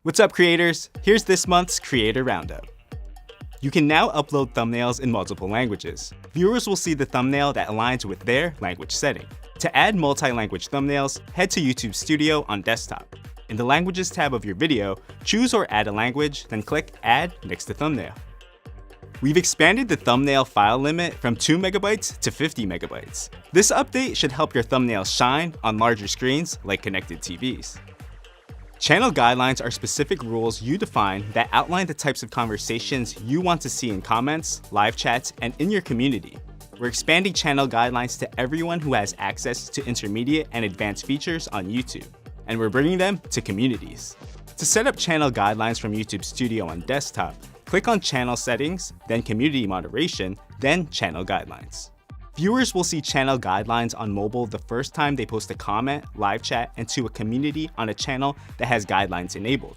What's up, creators? Here's this month's Creator Roundup. You can now upload thumbnails in multiple languages. Viewers will see the thumbnail that aligns with their language setting. To add multi-language thumbnails, head to YouTube Studio on desktop. In the Languages tab of your video, choose or add a language, then click Add next to Thumbnail. We've expanded the thumbnail file limit from 2 MB to 50 MB. This update should help your thumbnails shine on larger screens like connected TVs. Channel guidelines are specific rules you define that outline the types of conversations you want to see in comments, live chats, and in your community. We're expanding channel guidelines to everyone who has access to intermediate and advanced features on YouTube, and we're bringing them to communities. To set up channel guidelines from YouTube Studio on desktop, click on Channel Settings, then Community Moderation, then Channel Guidelines. Viewers will see channel guidelines on mobile the first time they post a comment, live chat, and to a community on a channel that has guidelines enabled.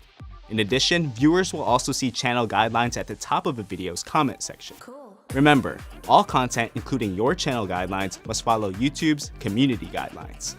In addition, viewers will also see channel guidelines at the top of a video's comment section. Cool. Remember, all content, including your channel guidelines, must follow YouTube's community guidelines.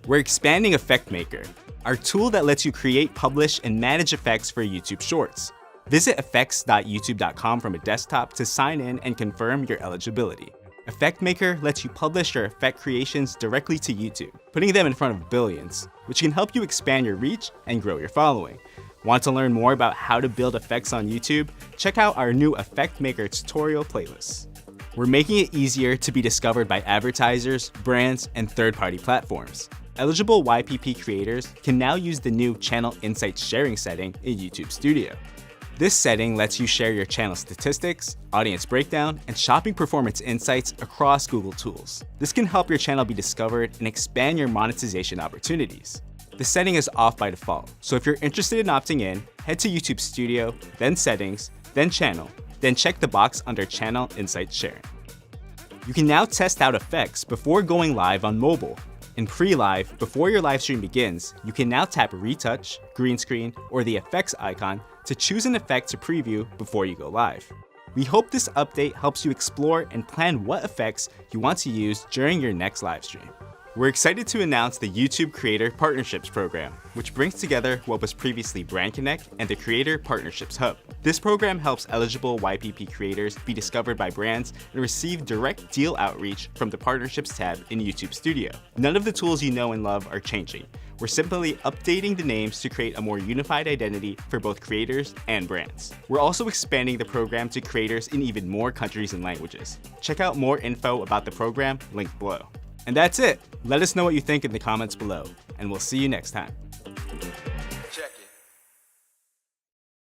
We're expanding Effect Maker, our tool that lets you create, publish, and manage effects for YouTube Shorts. Visit effects.youtube.com from a desktop to sign in and confirm your eligibility. Effect Maker lets you publish your effect creations directly to YouTube, putting them in front of billions, which can help you expand your reach and grow your following. Want to learn more about how to build effects on YouTube? Check out our new Effect Maker tutorial playlist. We're making it easier to be discovered by advertisers, brands, and third-party platforms. Eligible YPP creators can now use the new Channel Insights sharing setting in YouTube Studio. This setting lets you share your channel statistics, audience breakdown, and shopping performance insights across Google tools. This can help your channel be discovered and expand your monetization opportunities. The setting is off by default, so if you're interested in opting in, head to YouTube Studio, then Settings, then Channel, then check the box under Channel Insights Sharing. You can now test out effects before going live on mobile. In pre-live, before your live stream begins, you can now tap Retouch, Green Screen, or the effects icon to choose an effect to preview before you go live. We hope this update helps you explore and plan what effects you want to use during your next live stream. We're excited to announce the YouTube Creator Partnerships Program, which brings together what was previously Brand Connect and the Creator Partnerships Hub. This program helps eligible YPP creators be discovered by brands and receive direct deal outreach from the Partnerships tab in YouTube Studio. None of the tools you know and love are changing. We're simply updating the names to create a more unified identity for both creators and brands. We're also expanding the program to creators in even more countries and languages. Check out more info about the program linked below. And that's it. Let us know what you think in the comments below, and we'll see you next time.